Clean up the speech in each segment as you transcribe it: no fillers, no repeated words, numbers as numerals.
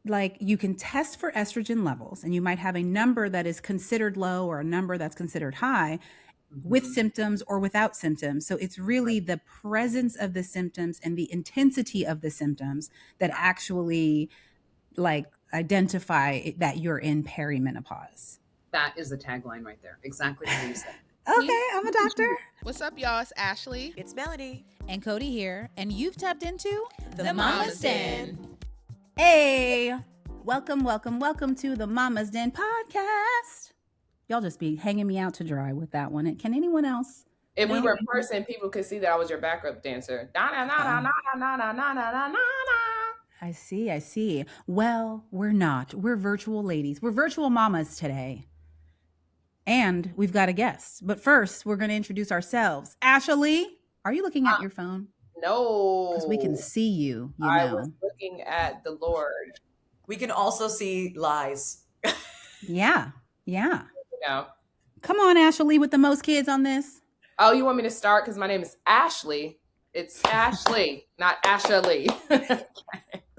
like you can test for estrogen levels and you might have a number that is considered low or a number that's considered high with symptoms or without symptoms. So it's really the presence of the symptoms and the intensity of the symptoms that actually like identify that you're in perimenopause. That is the tagline right there. Exactly what you said. Okay, I'm a doctor. What's up, y'all? It's Ashley. It's Melanie. And Codie here. And you've tapped into The Mama's Den. Hey, welcome to the Mama's Den podcast. Y'all just be hanging me out to dry with that one. Can anyone else? If we were in person, people could see that I was your backup dancer. I see. Well, we're not. We're virtual ladies. We're virtual mamas today. And we've got a guest. But first, we're going to introduce ourselves. Ashley, are you looking at your phone? No. Because we can see you, I was looking at the Lord. We can also see lies. Yeah. No. Come on, Ashley, with the most kids on this. Oh, you want me to start? Because my name is Ashley. It's Ashley, not Ashley.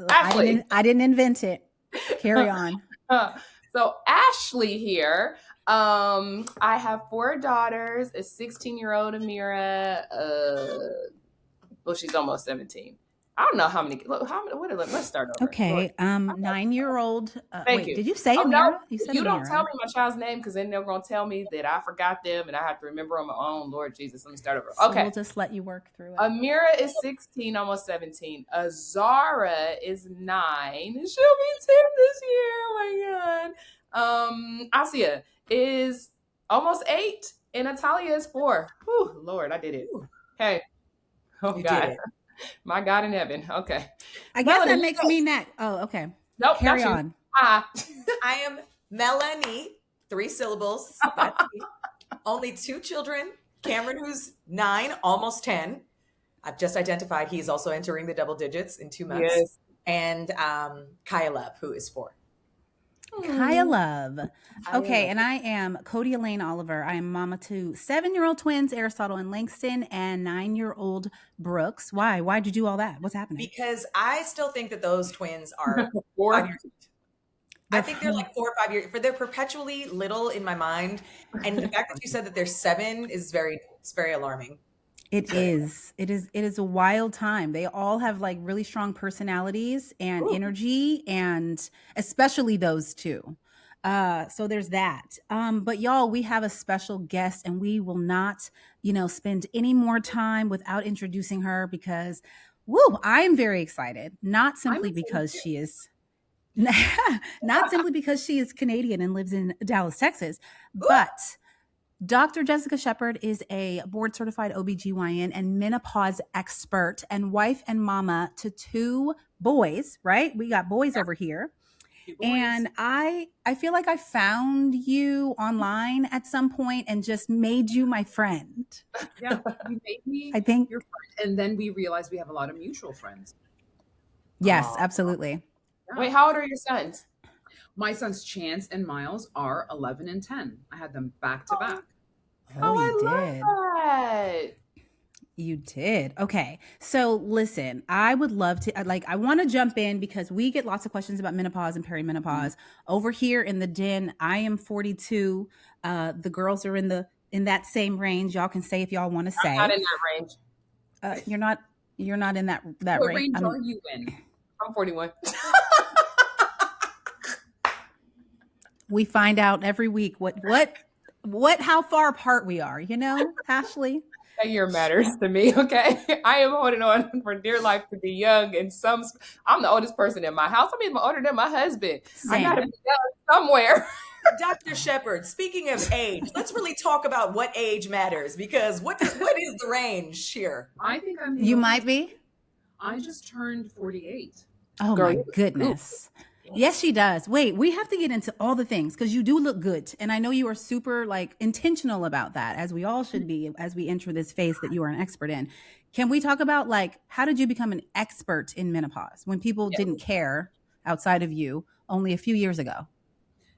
Ashley. I didn't invent it. Carry on. So Ashley here. I have 4 daughters, a 16-year-old Amira. Well, she's almost 17. I don't know how many. Let's start over. Okay. 9-year-old. Thank you. Did you say Amira? No, you said you Amira. don't tell me my child's name because then they're going to tell me that I forgot them and I have to remember on my own. Lord Jesus, let me start over. Okay. So we'll just let you work through it. Amira is 16, almost 17. Azara is 9. She'll be 10 this year. Oh my God. Asia is almost 8 and Natalia is 4. Whew, Lord, I did it. Okay. Oh, You God. did it. My God in heaven. Okay. I guess Melanie, that makes me next. Oh, okay. Nope, Carry not you. on. Ah. I am Melanie, 3 syllables. That's me. Only 2 children. Cameron, who's 9, almost 10. I've just identified he's also entering the double digits in 2 months. Yes. And Kaya Love, who is 4. Kaya Love. Okay, and I am Codie Elaine Oliver. I am mama to 7-year-old twins, Aristotle and Langston, and 9-year-old Brooks. Why? Why'd you do all that? What's happening? Because I still think that those twins are 4. 5 years old. I think they're like 4 or 5 years, but they're perpetually little in my mind. And the fact that you said that they're 7 is very alarming. It is a wild time. They all have like really strong personalities and energy, and especially those 2. So there's that. But y'all, we have a special guest and we will not, spend any more time without introducing her because, I am very excited. Not simply because she is Canadian and lives in Dallas, Texas, but Dr. Jessica Shepard is a board-certified OB-GYN and menopause expert and wife and mama to 2 boys, right? We got boys over here. And I feel like I found you online at some point and just made you my friend. Yeah, you made me I think your friend. And then we realized we have a lot of mutual friends. Yes, absolutely. Yeah. Wait, how old are your sons? My sons Chance and Miles are 11 and 10. I had them back to back. Oh, I you love did. that. You did. Okay. So listen, I would love to, I want to jump in because we get lots of questions about menopause and perimenopause. Over here in the den, I am 42. The girls are in that same range. Y'all can say if y'all want to say. I'm not in that range. You're not in that What range. range are you in? I'm 41. We find out every week how far apart we are, Ashley? That year matters to me, okay? I am holding on for dear life to be young, and I'm the oldest person in my house. I'm even older than my husband. Same. I gotta be young somewhere. Dr. Shepard, speaking of age, let's really talk about what age matters, because what is the range here? I think I'm. You might be. I just turned 48. Oh Girl, my goodness. Yes, she does. Wait, we have to get into all the things because you do look good. And I know you are super intentional about that, as we all should be as we enter this phase that you are an expert in. Can we talk about how did you become an expert in menopause when people didn't care outside of you only a few years ago?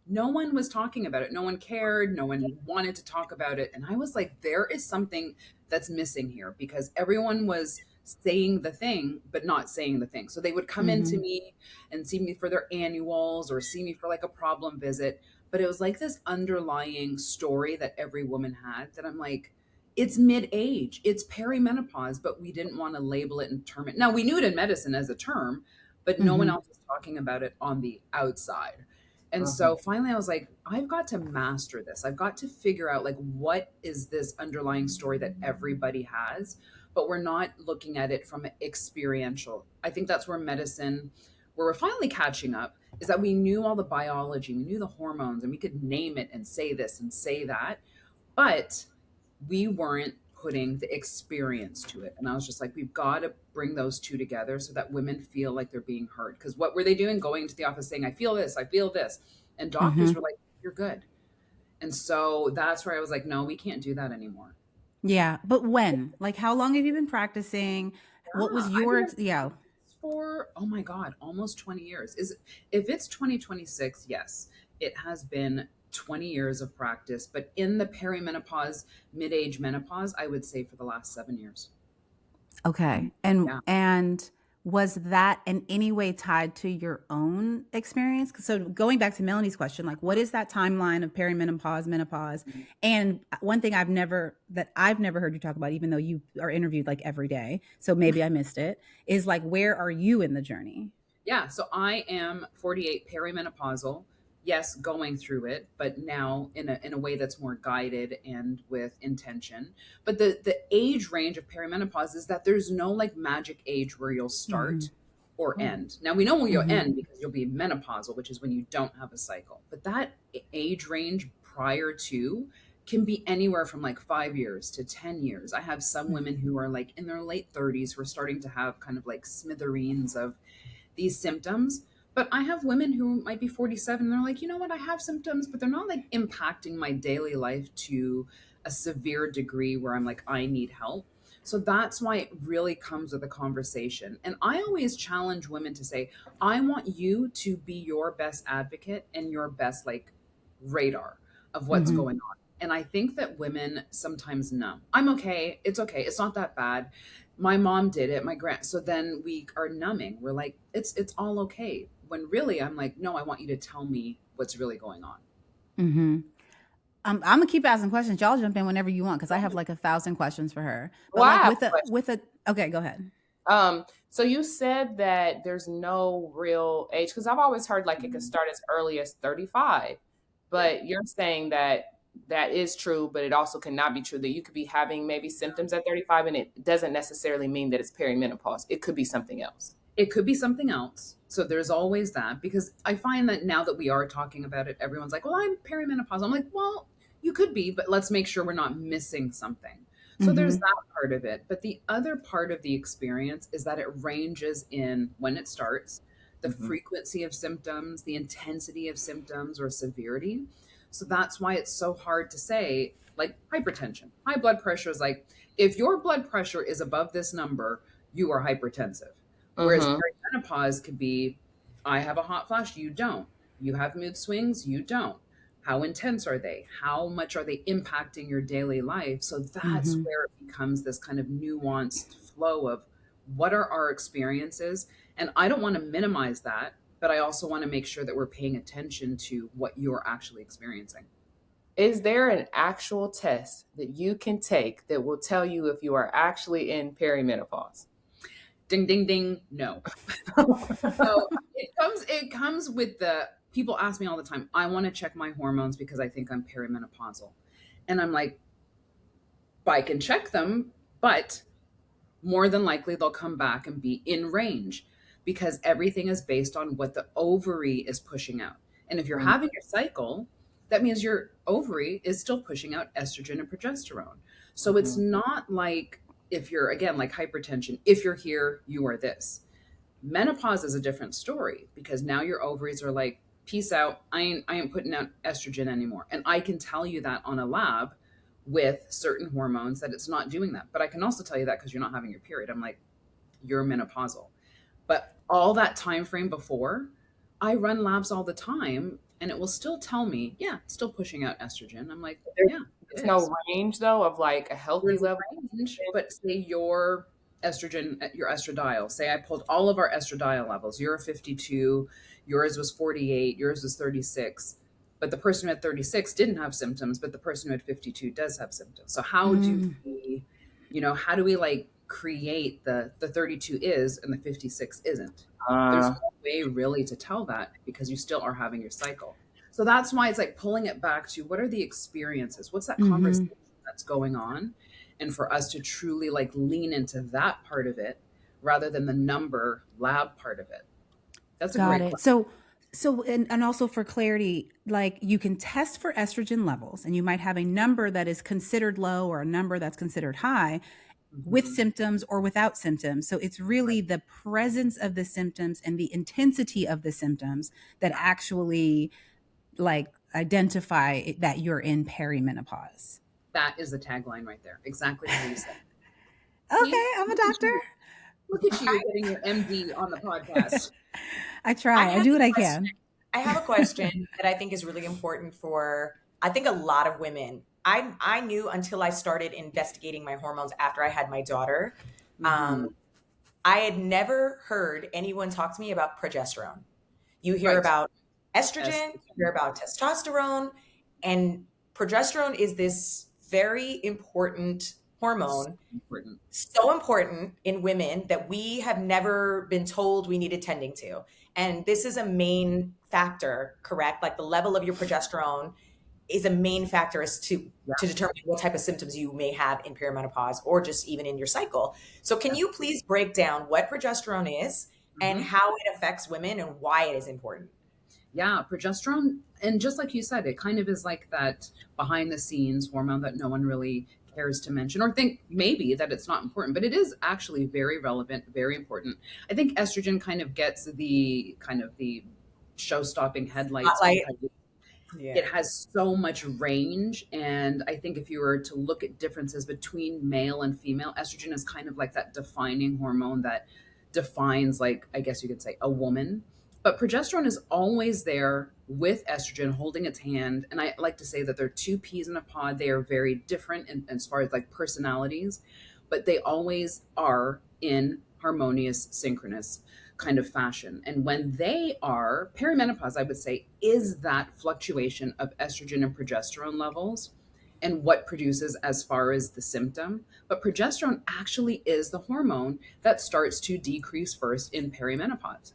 No one was talking about it. No one cared. No one wanted to talk about it. And I was like, there is something that's missing here because everyone was saying the thing, but not saying the thing. So they would come into me and see me for their annuals or see me for like a problem visit. But it was like this underlying story that every woman had that I'm like, it's mid-age, it's perimenopause, but we didn't want to label it and term it. Now we knew it in medicine as a term, but no one else was talking about it on the outside. And so finally I was like, I've got to master this. I've got to figure out like, what is this underlying story that everybody has, but we're not looking at it from experiential. I think that's where medicine, where we're finally catching up, is that we knew all the biology, we knew the hormones, and we could name it and say this and say that, but we weren't putting the experience to it. And I was just like, we've got to bring those two together so that women feel like they're being heard. Because what were they doing? Going to the office saying, I feel this, I feel this. And doctors were like, you're good. And so that's where I was like, no, we can't do that anymore. Yeah. But when? Like, how long have you been practicing? What was your, For, oh my God, almost 20 years. If it's 2026, yes, it has been 20 years of practice, but in the perimenopause, mid-age menopause, I would say for the last 7 years. Okay. And was that in any way tied to your own experience? So going back to Melanie's question, like, what is that timeline of perimenopause, menopause? And one thing I've never heard you talk about, even though you are interviewed like every day, so maybe I missed it, is like, where are you in the journey? Yeah. So I am 48, perimenopausal. Yes, going through it, but now in a way that's more guided and with intention. But the age range of perimenopause is that there's no like magic age where you'll start or end. Now we know where you'll end because you'll be menopausal, which is when you don't have a cycle. But that age range prior to can be anywhere from like 5 years to 10 years. I have some women who are like in their late 30s who are starting to have kind of like smithereens of these symptoms. But I have women who might be 47 and they're like, you know what, I have symptoms, but they're not like impacting my daily life to a severe degree where I'm like, I need help. So that's why it really comes with a conversation. And I always challenge women to say, I want you to be your best advocate and your best like radar of what's going on. And I think that women sometimes numb. I'm okay. It's okay. It's not that bad. My mom did it, my grand. So then we are numbing. We're like, it's all okay. When really I'm like, no, I want you to tell me what's really going on. I'm gonna keep asking questions. Y'all jump in whenever you want because I have like 1,000 questions for her. But Well, I like have with a okay, go ahead. So you said that there's no real age, because I've always heard like it can start as early as 35, but you're saying that that is true, but it also cannot be true, that you could be having maybe symptoms at 35 and it doesn't necessarily mean that it's perimenopause. It could be something else. It could be something else. So there's always that, because I find that now that we are talking about it, everyone's like, well, I'm perimenopausal. I'm like, well, you could be, but let's make sure we're not missing something. So there's that part of it. But the other part of the experience is that it ranges in when it starts, the frequency of symptoms, the intensity of symptoms or severity. So that's why it's so hard to say, like hypertension, high blood pressure is like, if your blood pressure is above this number, you are hypertensive. Whereas perimenopause could be, I have a hot flash, you don't. You have mood swings, you don't. How intense are they? How much are they impacting your daily life? So that's where it becomes this kind of nuanced flow of what are our experiences? And I don't want to minimize that, but I also want to make sure that we're paying attention to what you're actually experiencing. Is there an actual test that you can take that will tell you if you are actually in perimenopause? Ding, ding, ding. No. So it comes with the, people ask me all the time, I want to check my hormones because I think I'm perimenopausal. And I'm like, I can check them, but more than likely they'll come back and be in range because everything is based on what the ovary is pushing out. And if you're having your cycle, that means your ovary is still pushing out estrogen and progesterone. So it's not like, if you're, again, like hypertension, if you're here, you are this. Menopause is a different story because now your ovaries are like, peace out. I ain't putting out estrogen anymore. And I can tell you that on a lab with certain hormones that it's not doing that. But I can also tell you that because you're not having your period. I'm like, you're menopausal. But all that time frame before, I run labs all the time and it will still tell me, yeah, it's still pushing out estrogen. I'm like, yeah. There's no range though of like a healthy level. Range, but say your estrogen, your estradiol. Say I pulled all of our estradiol levels. You're a 52, yours was 48, yours was 36. But the person who had 36 didn't have symptoms, but the person who had 52 does have symptoms. So how do we, how do we like create the 32 is and the 56 isn't? There's no way really to tell that because you still are having your cycle. So that's why it's like pulling it back to what are the experiences? What's that conversation that's going on? And for us to truly like lean into that part of it rather than the number lab part of it. That's a Got great it. question. And also for clarity, like you can test for estrogen levels and you might have a number that is considered low or a number that's considered high with symptoms or without symptoms. So it's really the presence of the symptoms and the intensity of the symptoms that actually like identify that you're in perimenopause. That is the tagline right there. Exactly how you said. Okay, I'm a doctor. Look at you getting your MD on the podcast. I try. I do what I question. can. I have a question that I think is really important for, I think, a lot of women. I knew until I started investigating my hormones after I had my daughter. I had never heard anyone talk to me about progesterone. You hear about estrogen, you hear about testosterone, and progesterone is this very important hormone. So important in women that we have never been told we needed tending to. And this is a main factor, correct? Like the level of your progesterone is a main factor as to determine what type of symptoms you may have in perimenopause or just even in your cycle. So can you please break down what progesterone is and how it affects women and why it is important? Yeah, progesterone, and just like you said, it kind of is like that behind the scenes hormone that no one really cares to mention or think maybe that it's not important, but it is actually very relevant, very important. I think estrogen kind of gets the show-stopping headlights because it has so much range. And I think if you were to look at differences between male and female, estrogen is kind of like that defining hormone that defines, like, I guess you could say, a woman. But progesterone is always there with estrogen holding its hand. And I like to say that they're two peas in a pod. They are very different as far as like personalities, but they always are in harmonious, synchronous kind of fashion. And when they are, perimenopause, I would say, is that fluctuation of estrogen and progesterone levels and what produces as far as the symptom. But progesterone actually is the hormone that starts to decrease first in perimenopause.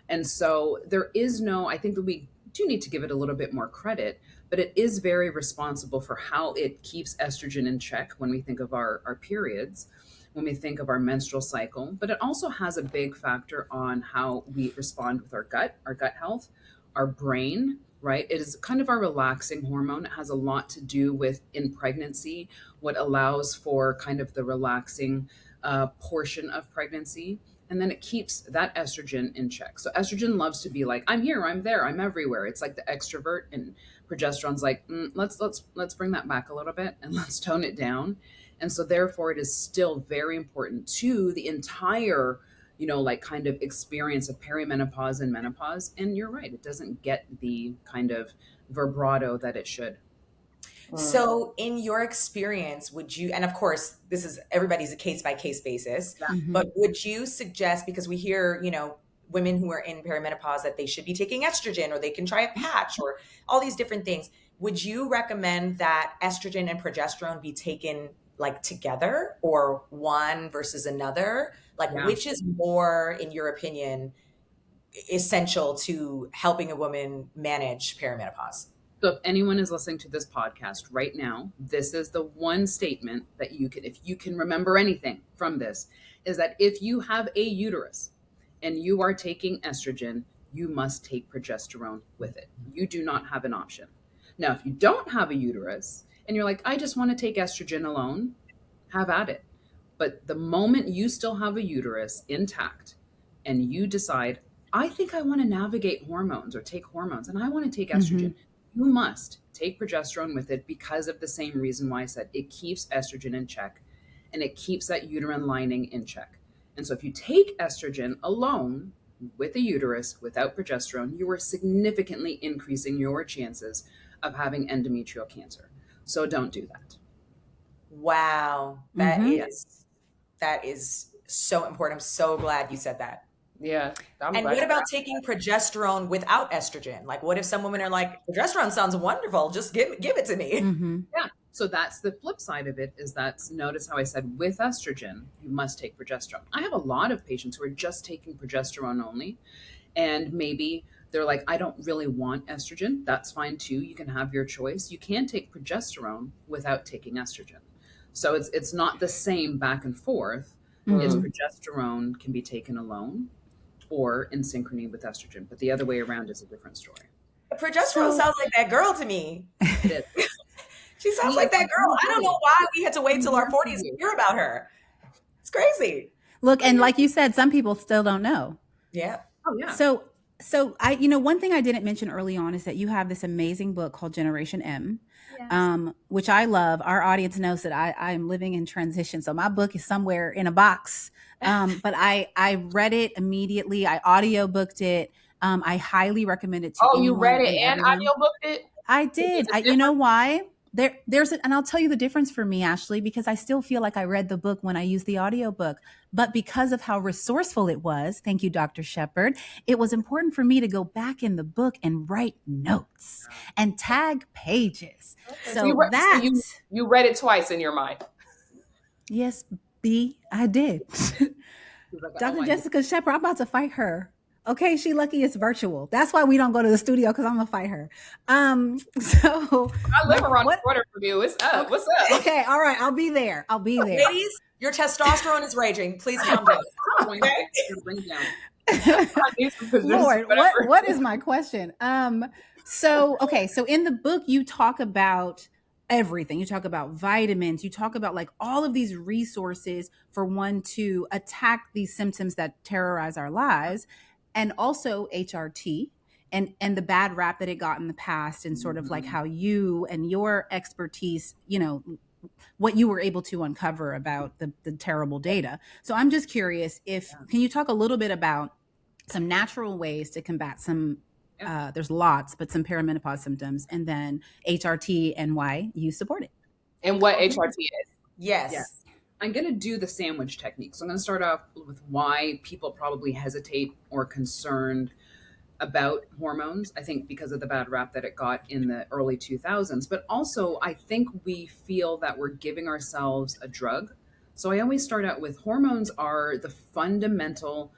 And so there is no, I think that we do need to give it a little bit more credit, but it is very responsible for how it keeps estrogen in check when we think of our periods, when we think of our menstrual cycle. But it also has a big factor on how we respond with our gut health, our brain, right? It is kind of our relaxing hormone. It has a lot to do with in pregnancy, what allows for kind of the relaxing portion of pregnancy. And then it keeps that estrogen in check. So estrogen loves to be like, I'm here, I'm there, I'm everywhere. It's like the extrovert, and progesterone's like, let's bring that back a little bit and let's tone it down. And so therefore it is still very important to the entire, like kind of experience of perimenopause and menopause. And you're right, it doesn't get the kind of vibrato that it should. So in your experience, would you, and of course, this is everybody's a case by case basis, but would you suggest, because we hear, women who are in perimenopause that they should be taking estrogen or they can try a patch or all these different things. Would you recommend that estrogen and progesterone be taken like together or one versus another? Like which is more, in your opinion, essential to helping a woman manage perimenopause? So if anyone is listening to this podcast right now, this is the one statement that you can, if you can remember anything from this, is that if you have a uterus and you are taking estrogen, you must take progesterone with it. You do not have an option. Now, if you don't have a uterus and you're like, I just want to take estrogen alone, have at it. But the moment you still have a uterus intact and you decide, I think I want to navigate hormones or take hormones and I want to take estrogen, you must take progesterone with it because of the same reason why I said it keeps estrogen in check and it keeps that uterine lining in check. And so if you take estrogen alone with a uterus without progesterone, you are significantly increasing your chances of having endometrial cancer. So don't do that. Wow. That is so important. I'm so glad you said that. Yeah. And what about taking progesterone without estrogen? Like, what if some women are like, progesterone sounds wonderful, just give it to me? Mm-hmm. Yeah. So that's the flip side of it, is that, notice how I said with estrogen, you must take progesterone. I have a lot of patients who are just taking progesterone only, and maybe they're like, I don't really want estrogen. That's fine too. You can have your choice. You can take progesterone without taking estrogen. So it's not the same back and forth. It's progesterone can be taken alone or in synchrony with estrogen, but the other way around is a different story. Progesterone sounds like that girl to me. It is. She sounds like that girl. I don't know why we had to wait till our 40s to hear about her. It's crazy. Look, and like you said, some people still don't know. Yeah. Oh yeah. So I, one thing I didn't mention early on is that you have this amazing book called Generation M, which I love. Our audience knows that I'm living in transition. So my book is somewhere in a box. But I read it immediately. I audiobooked it. I highly recommend it to anyone. You read it and everyone. audiobooked it? I did. You know why? And I'll tell you the difference for me, Ashley, because I still feel like I read the book when I used the audiobook, but because of how resourceful it was, thank you, Dr. Shepard, it was important for me to go back in the book and write notes and tag pages. Okay. So you read it twice in your mind. Yes, B, I did. Dr. Jessica Shepard, I'm about to fight her. Okay, she lucky it's virtual. That's why we don't go to the studio, because I'm gonna fight her. So I live around the corner from you. It's up. Okay. What's up? Okay, all right. I'll be there. Ladies, your testosterone is raging. Please calm down. Bring it down. Lord, what is my question? So in the book you talk about everything. You talk about vitamins. You talk about like all of these resources for one to attack these symptoms that terrorize our lives. And also HRT and the bad rap that it got in the past, and sort of like how you and your expertise, what you were able to uncover about the terrible data. So I'm just curious can you talk a little bit about some natural ways to combat some, there's lots, but some perimenopause symptoms, and then HRT and why you support it. And what HRT is. Yes. I'm going to do the sandwich technique. So I'm going to start off with why people probably hesitate or concerned about hormones. I think because of the bad rap that it got in the early 2000s, but also I think we feel that we're giving ourselves a drug. So I always start out with hormones are the fundamental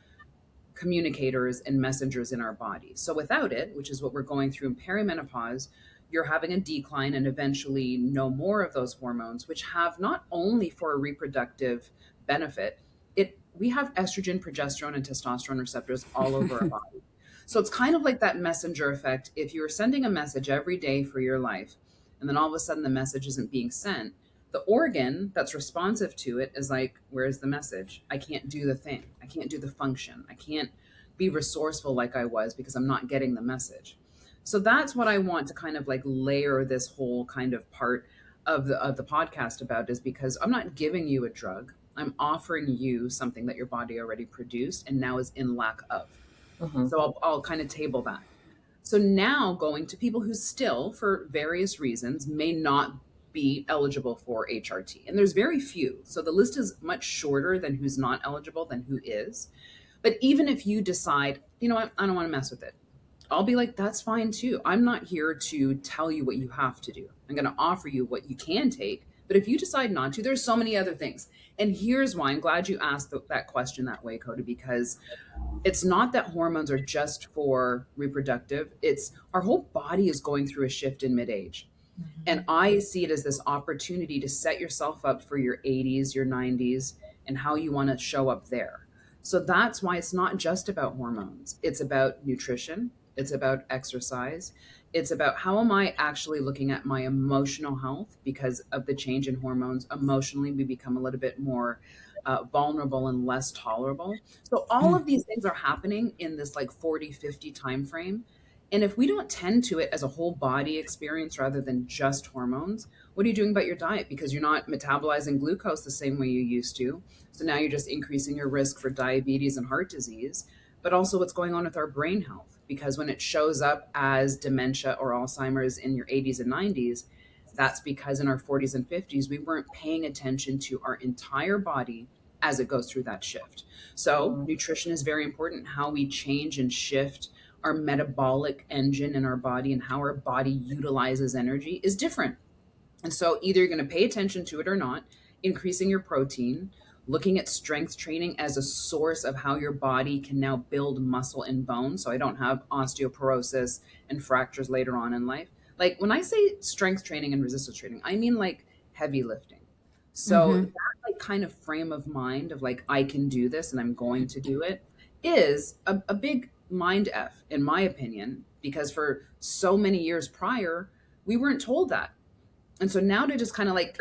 communicators and messengers in our body. So without it, which is what we're going through in perimenopause, you're having a decline and eventually no more of those hormones, which have not only for a reproductive benefit, we have estrogen, progesterone, and testosterone receptors all over our body. So it's kind of like that messenger effect. If you're sending a message every day for your life, and then all of a sudden the message isn't being sent, the organ that's responsive to it is like, where's the message? I can't do the thing. I can't do the function. I can't be resourceful like I was because I'm not getting the message. So that's what I want to kind of like layer this whole kind of part of the podcast about, is because I'm not giving you a drug. I'm offering you something that your body already produced and now is in lack of. So I'll kind of table that. So now going to people who still, for various reasons, may not be eligible for HRT. And there's very few. So the list is much shorter than who's not eligible than who is. But even if you decide, you know what, I don't want to mess with it, I'll be like, that's fine too. I'm not here to tell you what you have to do. I'm going to offer you what you can take. But if you decide not to, there's so many other things. And here's why I'm glad you asked that question that way, Codie, because it's not that hormones are just for reproductive. It's our whole body is going through a shift in mid-age. And I see it as this opportunity to set yourself up for your 80s, your 90s, and how you want to show up there. So that's why it's not just about hormones. It's about nutrition. It's about exercise. It's about how am I actually looking at my emotional health, because of the change in hormones. Emotionally, we become a little bit more vulnerable and less tolerable. So all of these things are happening in this like 40, 50 time frame. And if we don't tend to it as a whole body experience rather than just hormones, what are you doing about your diet? Because you're not metabolizing glucose the same way you used to. So now you're just increasing your risk for diabetes and heart disease, but also what's going on with our brain health. Because when it shows up as dementia or Alzheimer's in your 80s and 90s, that's because in our 40s and 50s, we weren't paying attention to our entire body as it goes through that shift. So nutrition is very important. How we change and shift our metabolic engine in our body and how our body utilizes energy is different. And so either you're going to pay attention to it or not, increasing your protein, looking at strength training as a source of how your body can now build muscle and bone. So I don't have osteoporosis and fractures later on in life. Like when I say strength training and resistance training, I mean like heavy lifting. So Mm-hmm. that like kind of frame of mind of like, I can do this and I'm going to do it is a big mind F in my opinion, because for so many years prior, we weren't told that. And so now to just kind of like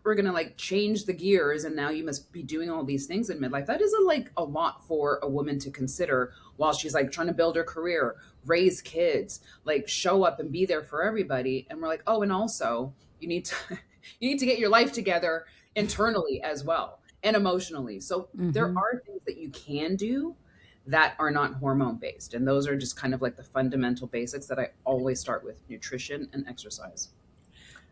we're gonna like change the gears and now you must be doing all these things in midlife, that is like a lot for a woman to consider while she's like trying to build her career, raise kids, like show up and be there for everybody. And we're like, oh, and also you need to you need to get your life together internally as well and emotionally. So there Mm-hmm. are things that you can do that are not hormone based, and those are just kind of like the fundamental basics that I always start with: nutrition and exercise.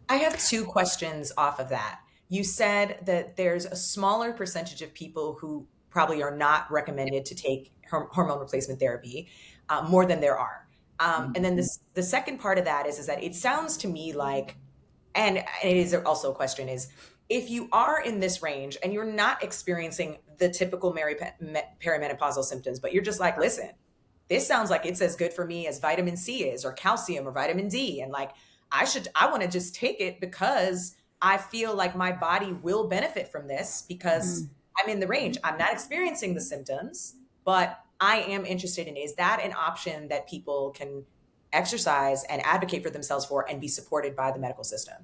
I have two questions off of that. You said that there's a smaller percentage of people who probably are not recommended to take hormone replacement therapy, more than there are. And then the second part of that is that it sounds to me like, and it is also a question is, if you are in this range and you're not experiencing the typical perimenopausal symptoms, but you're just like, listen, this sounds like it's as good for me as vitamin C is, or calcium, or vitamin D. And like, I want to just take it because I feel like my body will benefit from this because I'm in the range. I'm not experiencing the symptoms, but I am interested in, is that an option that people can exercise and advocate for themselves for and be supported by the medical system?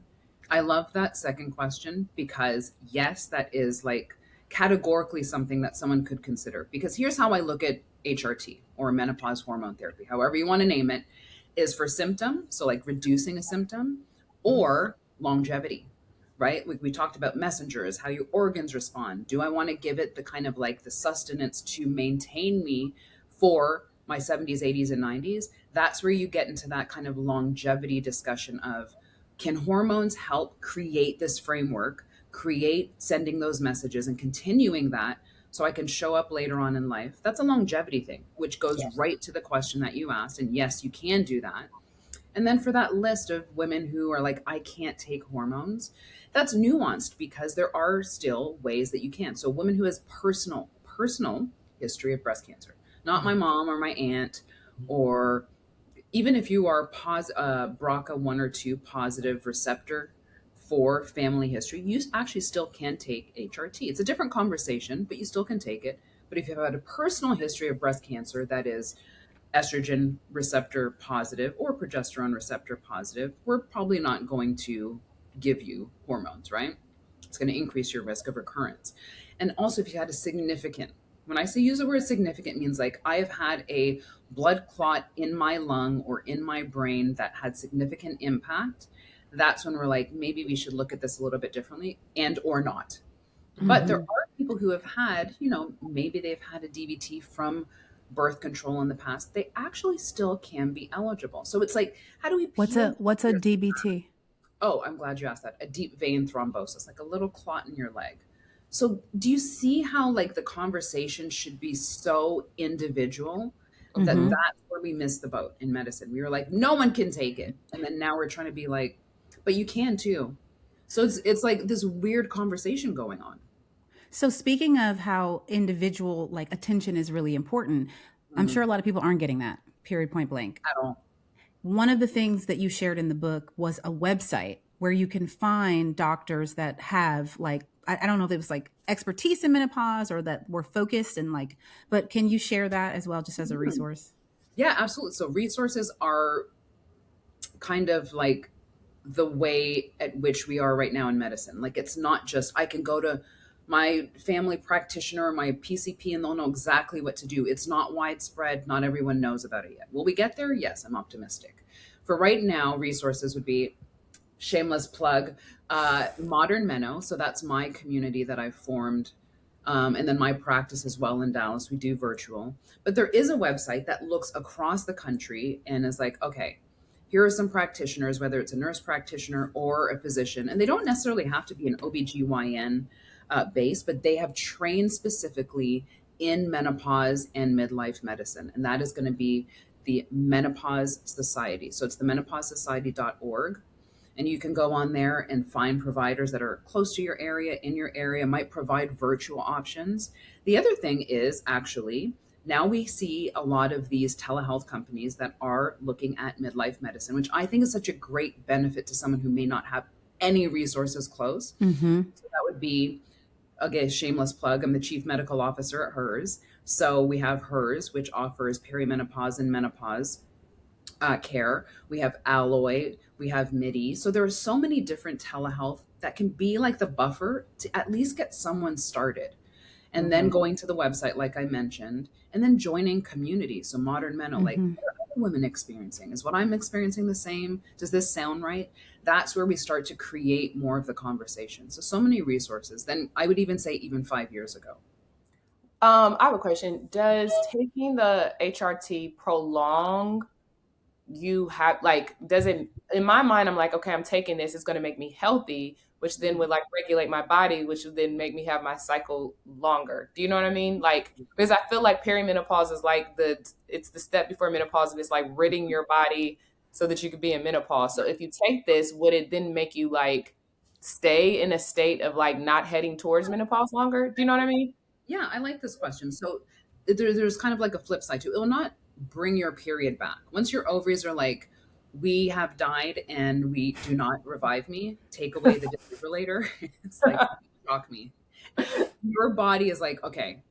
I love that second question because, yes, that is like categorically something that someone could consider. Because here's how I look at HRT or menopause hormone therapy, however you want to name it, is for symptom, so like reducing a symptom, or longevity, right? We talked about messengers, how your organs respond. Do I want to give it the kind of like the sustenance to maintain me for my 70s, 80s, and 90s? That's where you get into that kind of longevity discussion of, can hormones help create this framework, create sending those messages and continuing that so I can show up later on in life? That's a longevity thing, which goes Yes. right to the question that you asked. And yes, you can do that. And then for that list of women who are like, I can't take hormones, that's nuanced because there are still ways that you can. So, a woman who has personal history of breast cancer, not my mom or my aunt, or even if you are BRCA1 or 2 positive receptor for family history, you actually still can take HRT. It's a different conversation, but you still can take it. But if you've had a personal history of breast cancer that is estrogen receptor positive or progesterone receptor positive, we're probably not going to give you hormones, right? It's going to increase your risk of recurrence. And also, if you had a significant, when I say use the word significant, means like I have had a blood clot in my lung or in my brain that had significant impact, that's when we're like, maybe we should look at this a little bit differently and or not. But there Mm-hmm. are people who have had, maybe they've had a DVT from birth control in the past. They actually still can be eligible. So it's like, how do we peel? What's a DBT? Oh, I'm glad you asked that. A deep vein thrombosis, like a little clot in your leg. So do you see how like the conversation should be so individual that Mm-hmm. that's where we missed the boat in medicine? We were like, no one can take it. And then now we're trying to be like, but you can too. So it's like this weird conversation going on. So speaking of how individual like attention is really important, I'm sure a lot of people aren't getting that. Period, point blank. At all. One of the things that you shared in the book was a website where you can find doctors that have like, I don't know if it was like expertise in menopause or that were focused and like, but can you share that as well, just as a resource? Yeah, absolutely. So resources are kind of like the way at which we are right now in medicine. Like it's not just I can go to my family practitioner or my PCP and they'll know exactly what to do. It's not widespread. Not everyone knows about it yet. Will we get there? Yes, I'm optimistic. For right now, resources would be, shameless plug, Modern Meno. So that's my community that I've formed. And then my practice as well in Dallas. We do virtual. But there is a website that looks across the country and is like, okay, here are some practitioners, whether it's a nurse practitioner or a physician, and they don't necessarily have to be an OB-GYN. base, but they have trained specifically in menopause and midlife medicine. And that is going to be the Menopause Society. So it's the menopausesociety.org. And you can go on there and find providers that are close to your area, in your area, might provide virtual options. The other thing is actually, now we see a lot of these telehealth companies that are looking at midlife medicine, which I think is such a great benefit to someone who may not have any resources close. Mm-hmm. So that would be, again, shameless plug. I'm the chief medical officer at HERS. So we have HERS, which offers perimenopause and menopause care. We have Alloy, we have MIDI. So there are so many different telehealth that can be like the buffer to at least get someone started. And then going to the website, like I mentioned, and then joining communities. So Modern Menno, like, what are other women experiencing? Is what I'm experiencing the same? Does this sound right? That's where we start to create more of the conversation. So many resources. Then I would even say even 5 years ago. I have a question. Does taking the HRT prolong you have like, does it, in my mind, I'm like, okay, I'm taking this, it's going to make me healthy, which then would like regulate my body, which would then make me have my cycle longer. Do you know what I mean? Like, because I feel like perimenopause is like it's the step before menopause, and it's like ridding your body so that you could be in menopause. So if you take this, would it then make you like stay in a state of like not heading towards menopause longer? Do you know what I mean? Yeah, I like this question. So there's kind of like a flip side to it. It will not bring your period back. Once your ovaries are like, we have died and we do not revive me, take away the defibrillator. It's like, shock me. Your body is like, okay,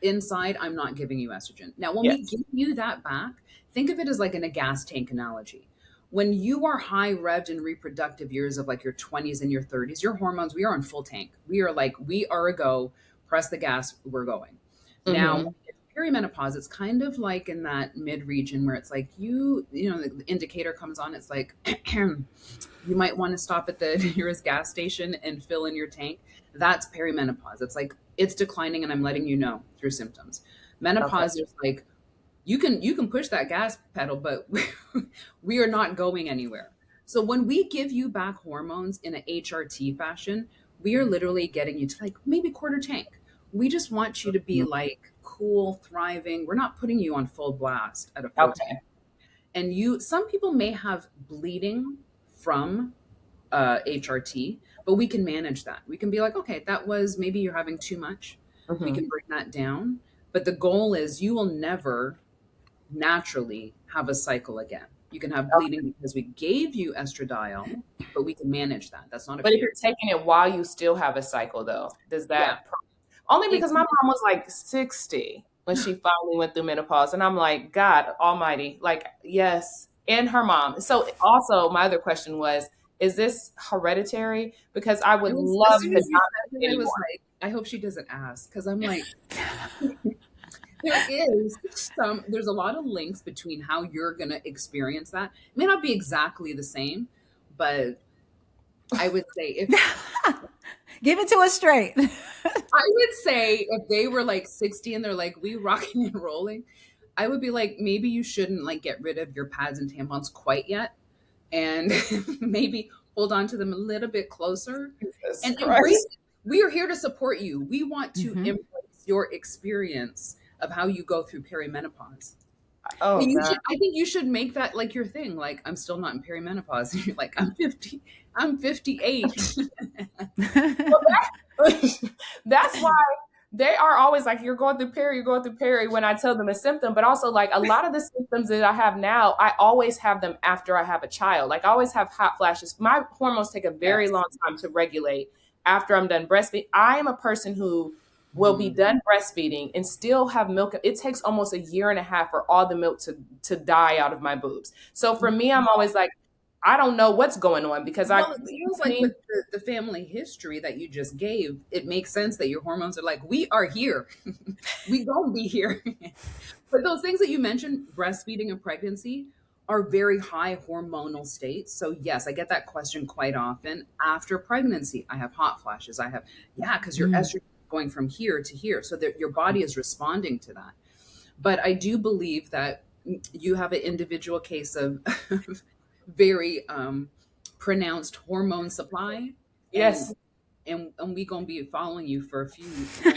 inside, I'm not giving you estrogen. Now, when we Yes. give you that back, think of it as like in a gas tank analogy. When you are high revved in reproductive years of like your 20s and your 30s, your hormones, we are on full tank. We are like, we are a go, press the gas, we're going. Now, Mhm. perimenopause, it's kind of like in that mid region where it's like you know, the indicator comes on, it's like you might want to stop at the nearest gas station and fill in your tank. That's perimenopause. It's like it's declining and I'm letting you know through symptoms. Okay. Menopause is like you can push that gas pedal, but we are not going anywhere. So when we give you back hormones in an HRT fashion, we are literally getting you to like maybe quarter tank. We just want you to be like cool, thriving. We're not putting you on full blast at a full tank. Okay. And some people may have bleeding from HRT, but we can manage that. We can be like, okay, that was maybe you're having too much. We Mhm. can bring that down. But the goal is you will never naturally have a cycle again. You can have bleeding because we gave you estradiol, but we can manage that. That's not a But if you're period. taking it while you still have a cycle, though, does Yeah. that only It because my mom was like 60 when she finally went through menopause, and I'm like, God Almighty, like yes, and her mom. So also, my other question was, is this hereditary? Because I would was as love soon to as you not said take it, it I was anymore. like, I hope she doesn't ask because I'm like, there's a lot of links between how you're gonna experience that. It may not be exactly the same, but I would say Give it to us straight. if they were like 60 and they're like, we rocking and rolling, I would be like, maybe you shouldn't like get rid of your pads and tampons quite yet. And maybe hold on to them a little bit closer Jesus and embrace Christ. it. We are here to support you. We want to Mhm. embrace your experience of how you go through perimenopause. Oh God. I think you should make that like your thing. Like, I'm still not in perimenopause. And you're like, I'm 50, I'm 58. That's why they are always like, you're going through peri, you're going through peri when I tell them a symptom. But also, like, a lot of the symptoms that I have now, I always have them after I have a child. Like, I always have hot flashes. My hormones take a very Yes. long time to regulate after I'm done breastfeeding. I am a person who will be Mhm. done breastfeeding and still have milk. It takes almost a year and a half for all the milk to die out of my boobs. So for me, I'm always like, I don't know what's going on because Well, it you know seems what I like mean? with the family history that you just gave, it makes sense that your hormones are like, we are here. We gonna be here. But those things that you mentioned, breastfeeding and pregnancy, are very high hormonal states. So yes, I get that question quite often. After pregnancy, I have hot flashes. I have, yeah, because your Mm. estrogen is going from here to here. So that your body is responding to that. But I do believe that you have an individual case of very pronounced hormone supply. And Yes. and we gonna be following you for a few more.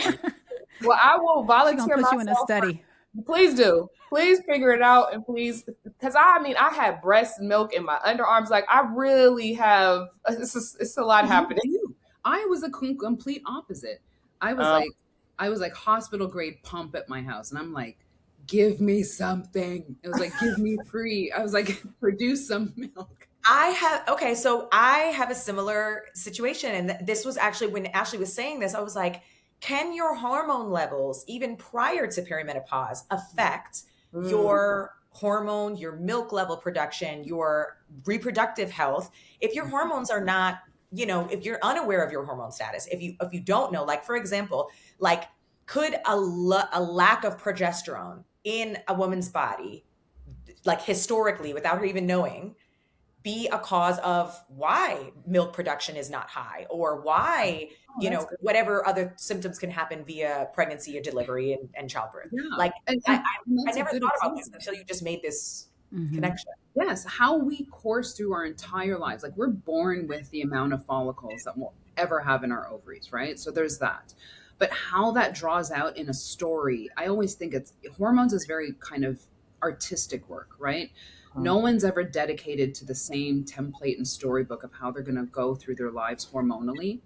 Well, I will She's gonna volunteer put you in a myself. study. Please do. Please figure it out, and please, because I mean, I had breast milk in my underarms. Like, I really have. It's a lot happening. I was a complete opposite. I was Um, like, I was like hospital grade pump at my house, and I'm like, give me something. It was like, give me free. I was like, produce some milk. So I have a similar situation. And this was actually when Ashley was saying this, I was like, can your hormone levels, even prior to perimenopause, affect your hormone, your milk level production, your reproductive health? If your hormones are not, if you're unaware of your hormone status, if you don't know, like, for example, like, could a lack of progesterone in a woman's body, like historically, without her even knowing, be a cause of why milk production is not high, or why, whatever other symptoms can happen via pregnancy or delivery and childbirth. Yeah. Like, And I that's a never good thought about this example. until you just made this Mhm. connection. Yes, how we course through our entire lives. Like, we're born with the amount of follicles that we'll ever have in our ovaries, right? So there's that. But how that draws out in a story, I always think hormones is very kind of artistic work, right? No one's ever dedicated to the same template and storybook of how they're going to go through their lives hormonally.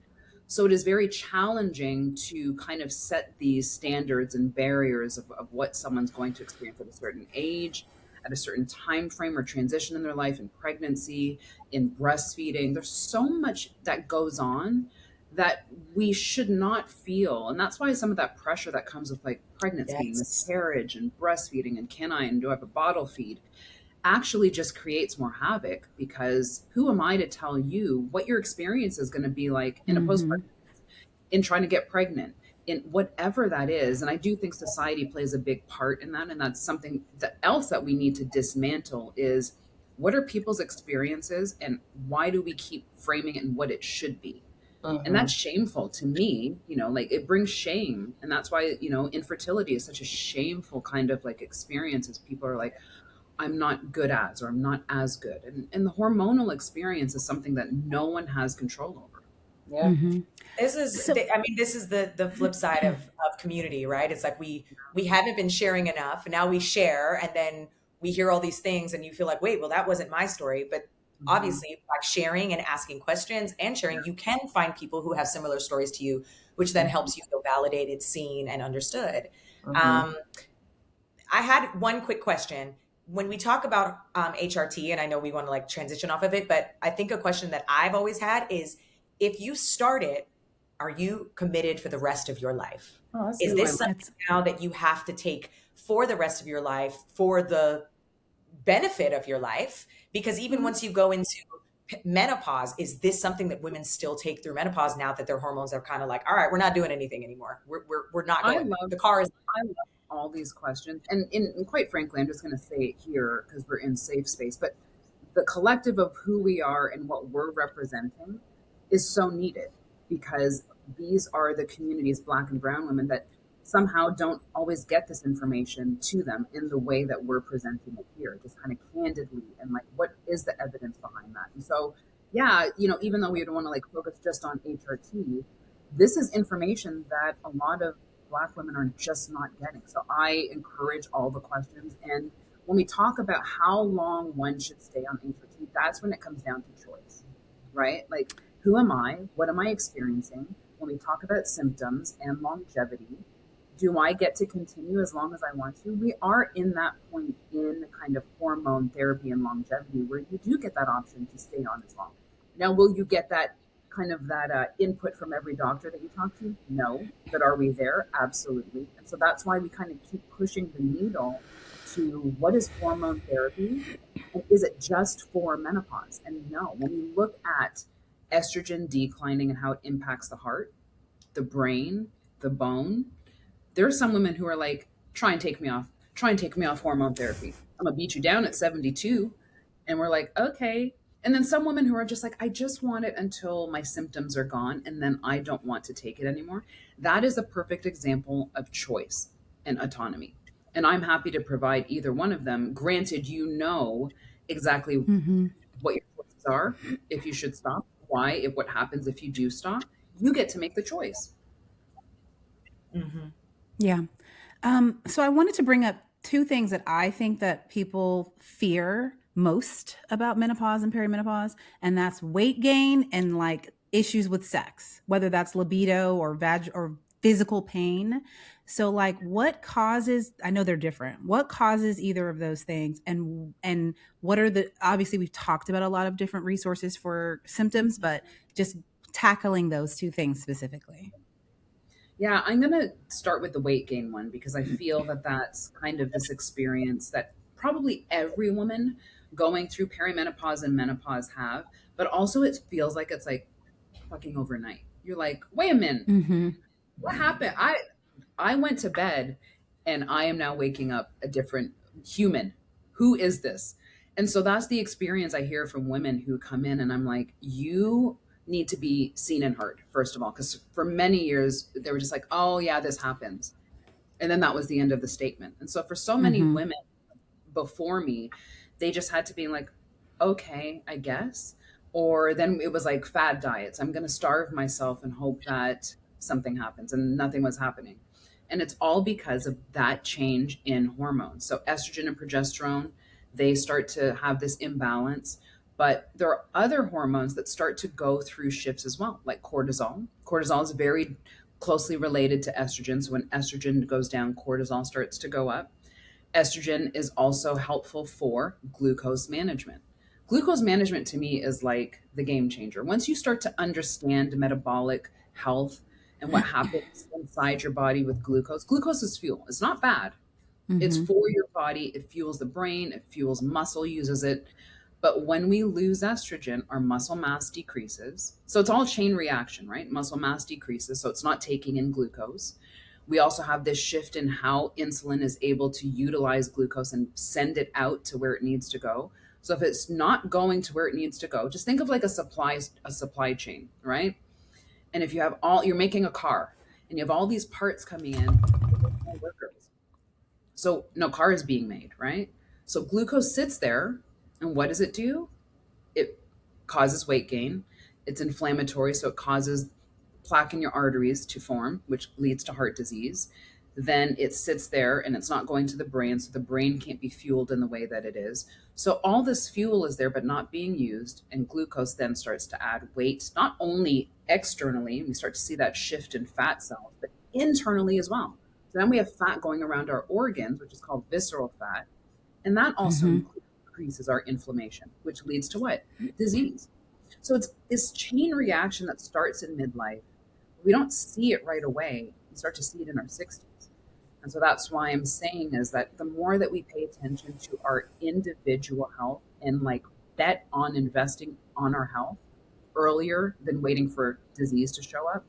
So it is very challenging to kind of set these standards and barriers of what someone's going to experience at a certain age, at a certain time frame or transition in their life, in pregnancy, in breastfeeding. There's so much that goes on that we should not feel. And that's why some of that pressure that comes with like pregnancy, Yes. miscarriage, and breastfeeding, and can I, and do I have a bottle feed, actually just creates more havoc, because who am I to tell you what your experience is going to be like in a postpartum, in trying to get pregnant, in whatever that is. And I do think society plays a big part in that. And that's something else that we need to dismantle is, what are people's experiences and why do we keep framing it in what it should be? And that's shameful to me, like, it brings shame. And that's why, infertility is such a shameful kind of like experience, as people are like, I'm not good as, or I'm not as good. And the hormonal experience is something that no one has control over. Yeah. This is, So- this is the flip side of community, right? It's like we haven't been sharing enough, and now we share, and then we hear all these things, and you feel like, wait, well, that wasn't my story. But obviously, by sharing and asking questions and sharing, you can find people who have similar stories to you, which then helps you feel validated, seen, and understood. I had one quick question. When we talk about HRT, and I know we want to like transition off of it, but I think a question that I've always had is, if you start it, are you committed for the rest of your life? Is this something now that you have to take for the rest of your life, for the benefit of your life? Because even once you go into menopause, is this something that women still take through menopause, now that their hormones are kind of like, all right, we're not doing anything anymore. We're not going. The car is. I love all these questions. And quite frankly, I'm just going to say it here because we're in safe space, but the collective of who we are and what we're representing is so needed, because these are the communities, Black and brown women, that somehow don't always get this information to them in the way that we're presenting it here, just kind of candidly, and like, what is the evidence behind that? And so, yeah, even though we don't want to like focus just on HRT, this is information that a lot of Black women are just not getting. So I encourage all the questions. And when we talk about how long one should stay on HRT, that's when it comes down to choice, right? Like, who am I? What am I experiencing? When we talk about symptoms and longevity, do I get to continue as long as I want to? We are in that point in kind of hormone therapy and longevity where you do get that option to stay on as long. Now, will you get that kind of that input from every doctor that you talk to? No. But are we there? Absolutely. And so that's why we kind of keep pushing the needle to what is hormone therapy, and is it just for menopause? And no, when we look at estrogen declining and how it impacts the heart, the brain, the bone, there are some women who are like, try and take me off hormone therapy. I'm gonna beat you down at 72. And we're like, okay. And then some women who are just like, I just want it until my symptoms are gone, and then I don't want to take it anymore. That is a perfect example of choice and autonomy. And I'm happy to provide either one of them. Granted, exactly what your choices are, if you should stop, why, if what happens if you do stop. You get to make the choice. Mm-hmm. Yeah. So I wanted to bring up two things that I think that people fear most about menopause and perimenopause, and that's weight gain and like issues with sex, whether that's libido or or physical pain. So like what causes, I know they're different. What causes either of those things, and what are the, obviously we've talked about a lot of different resources for symptoms, but just tackling those two things specifically. Yeah, I'm going to start with the weight gain one because I feel that that's kind of this experience that probably every woman going through perimenopause and menopause have, but also it feels like it's like fucking overnight. You're like, wait a minute, Mhm. what happened? I went to bed and I am now waking up a different human. Who is this? And so that's the experience I hear from women who come in, and I'm like, you need to be seen and heard, first of all, because for many years they were just like, oh yeah, this happens. And then that was the end of the statement. And so for so many Mhm. women before me, they just had to be like, okay, I guess. Or then it was like fad diets. I'm going to starve myself and hope that something happens, and nothing was happening. And it's all because of that change in hormones. So estrogen and progesterone, they start to have this imbalance. But there are other hormones that start to go through shifts as well, like cortisol. Cortisol is very closely related to estrogen. So when estrogen goes down, cortisol starts to go up. Estrogen is also helpful for glucose management. Glucose management to me is like the game changer. Once you start to understand metabolic health and what happens inside your body with glucose, glucose is fuel. It's not bad. It's Mhm. for your body. It fuels the brain, it fuels muscle, uses it. But when we lose estrogen, our muscle mass decreases. So it's all chain reaction, right? Muscle mass decreases. So it's not taking in glucose. We also have this shift in how insulin is able to utilize glucose and send it out to where it needs to go. So if it's not going to where it needs to go, just think of like a supply chain, right? And if you have all, you're making a car and you have all these parts coming in, there's no workers. So no car is being made, right? So glucose sits there, and what does it do? It causes weight gain. It's inflammatory, so it causes plaque in your arteries to form, which leads to heart disease. Then it sits there and it's not going to the brain, so the brain can't be fueled in the way that it is. So all this fuel is there but not being used, and glucose then starts to add weight, not only externally, we start to see that shift in fat cells, but internally as well. So then we have fat going around our organs, which is called visceral fat, and that also Mhm. increases our inflammation, which leads to what? Disease. So it's this chain reaction that starts in midlife. We don't see it right away. We start to see it in our 60s. And so that's why I'm saying is that the more that we pay attention to our individual health and like bet on investing on our health earlier than waiting for disease to show up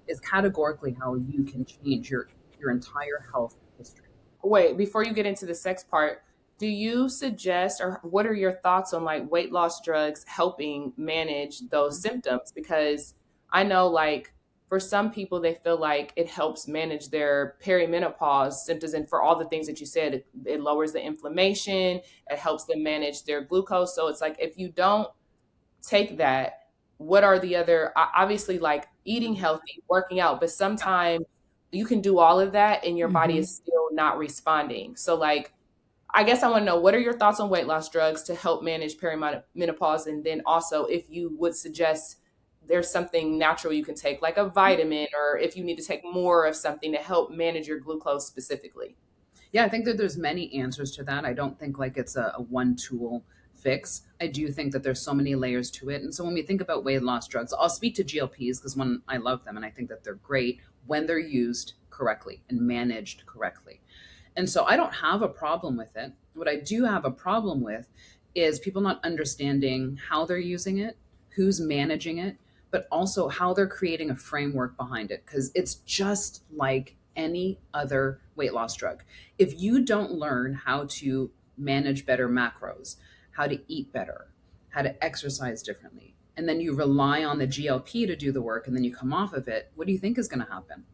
is categorically how you can change your entire health history. Wait, before you get into the sex part, do you suggest or what are your thoughts on like weight loss drugs helping manage those symptoms? Because I know like for some people they feel like it helps manage their perimenopause symptoms, and for all the things that you said, it lowers the inflammation, it helps them manage their glucose. So it's like if you don't take that, what are the other, obviously like eating healthy, working out, but sometimes you can do all of that and your body Mhm. is still not responding. So like I guess I want to know what are your thoughts on weight loss drugs to help manage perimenopause, and then also if you would suggest there's something natural you can take like a vitamin, or if you need to take more of something to help manage your glucose specifically. Yeah, I think that there's many answers to that. I don't think like it's a one tool fix. I do think that there's so many layers to it. And so when we think about weight loss drugs, I'll speak to GLPs because one, I love them and I think that they're great when they're used correctly and managed correctly. And so I don't have a problem with it. What I do have a problem with is people not understanding how they're using it, who's managing it, but also how they're creating a framework behind it. Because it's just like any other weight loss drug. If you don't learn how to manage better macros, how to eat better, how to exercise differently, and then you rely on the GLP to do the work and then you come off of it, what do you think is going to happen?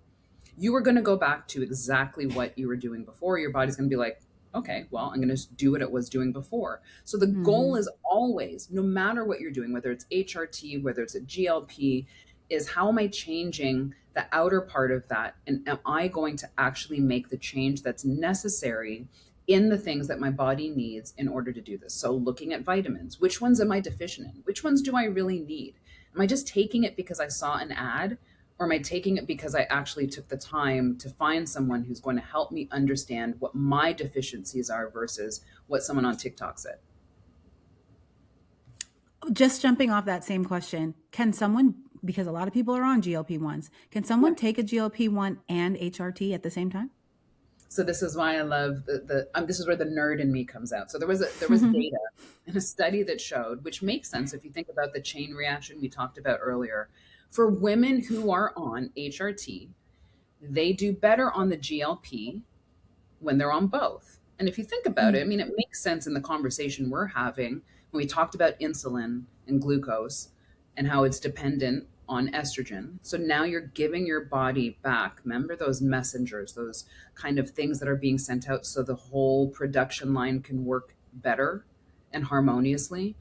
You are going to go back to exactly what you were doing before. Your body's going to be like, okay, well, I'm going to do what it was doing before. So the goal Mhm. is always, no matter what you're doing, whether it's HRT, whether it's a GLP, is how am I changing the outer part of that? And am I going to actually make the change that's necessary in the things that my body needs in order to do this? So looking at vitamins, which ones am I deficient in? Which ones do I really need? Am I just taking it because I saw an ad? Or am I taking it because I actually took the time to find someone who's going to help me understand what my deficiencies are versus what someone on TikTok said? Just jumping off that same question, can someone, because a lot of people are on GLP-1s, can someone take a GLP-1 and HRT at the same time? So this is why I love this is where the nerd in me comes out. So there was data in a study that showed, which makes sense if you think about the chain reaction we talked about earlier. For women who are on HRT, they do better on the GLP when they're on both. And if you think about it, I mean, it makes sense in the conversation we're having when we talked about insulin and glucose and how it's dependent on estrogen. So now you're giving your body back. Remember those messengers, those kind of things that are being sent out so the whole production line can work better and harmoniously.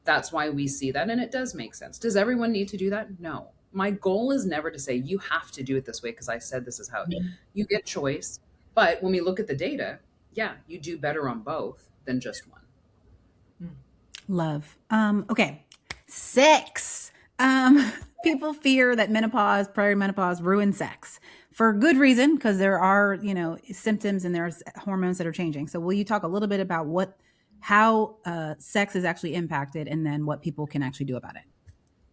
That's why we see that. And it does make sense. Does everyone need to do that? No. My goal is never to say you have to do it this way because I said this is how you get choice. But when we look at the data, yeah, you do better on both than just one. Love. Okay. 6. People fear that menopause, perimenopause ruin sex for good reason, because there are, symptoms and there's hormones that are changing. So will you talk a little bit about how sex is actually impacted and then what people can actually do about it?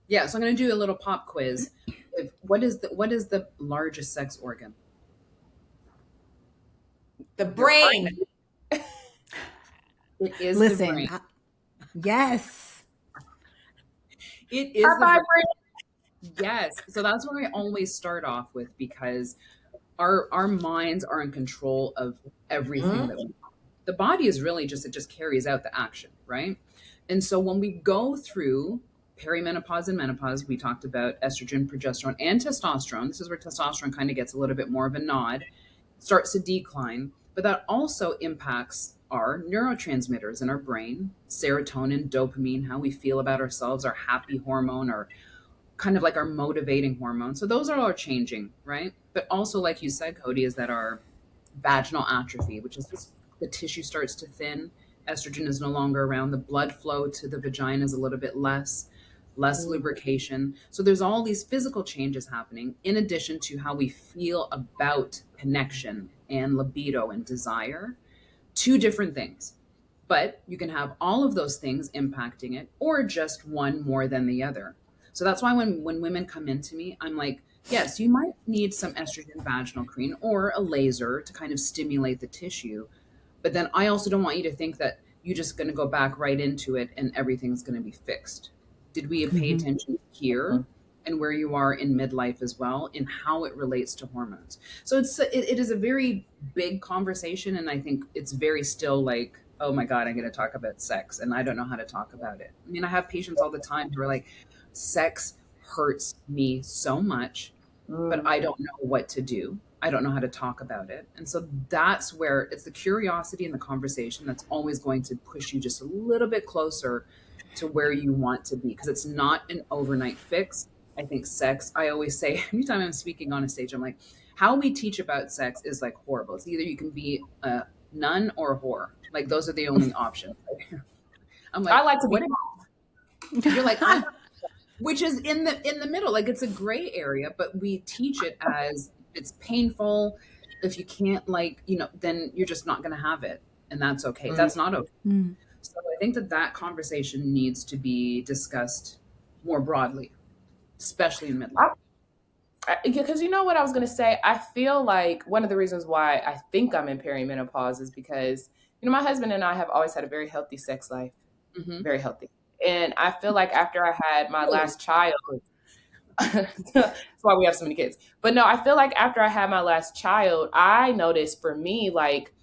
Yeah. So I'm going to do a little pop quiz. What is the largest sex organ? The brain. It is the brain. Yes. It is the brain. Yes. So that's where I always start off with, because our minds are in control of everything that we do. The body is really it just carries out the action, right? And so when we go through perimenopause and menopause, we talked about estrogen, progesterone, and testosterone. This is where testosterone kind of gets a little bit more of a nod, starts to decline. But that also impacts our neurotransmitters in our brain, serotonin, dopamine, how we feel about ourselves, our happy hormone, or kind of like our motivating hormone. So those are all changing, right? But also, like you said, Codie, is that our vaginal atrophy, which is just the tissue starts to thin. Estrogen is no longer around. The blood flow to the vagina is a little bit less lubrication. So there's all these physical changes happening in addition to how we feel about connection and libido and desire. 2 different things. But you can have all of those things impacting it, or just one more than the other. So that's why when women come into me, I'm like, yes, you might need some estrogen vaginal cream or a laser to kind of stimulate the tissue. But then I also don't want you to think that you're just going to go back right into it and everything's going to be fixed. Did we pay attention here and where you are in midlife as well, in how it relates to hormones? So it is a very big conversation. And I think it's very still like, oh my God, I'm going to talk about sex and I don't know how to talk about it. I mean, I have patients all the time who are like, sex hurts me so much, but I don't know what to do. I don't know how to talk about it. And so that's where it's the curiosity and the conversation that's always going to push you just a little bit closer to where you want to be, because it's not an overnight fix. I think sex, I always say, anytime I'm speaking on a stage, I'm like, how we teach about sex is like horrible. It's either you can be a nun or a whore. Like those are the only options. I'm like, I like to be. You're like, which is in the middle. Like it's a gray area, but we teach it as it's painful. If you can't then you're just not going to have it. And that's okay. That's not okay. So I think that conversation needs to be discussed more broadly, especially in midlife. Because you know what I was going to say? I feel like one of the reasons why I think I'm in perimenopause is because, my husband and I have always had a very healthy sex life, very healthy. And I feel like after I had my last child, that's why we have so many kids. But no, I feel like after I had my last child, I noticed for me, like,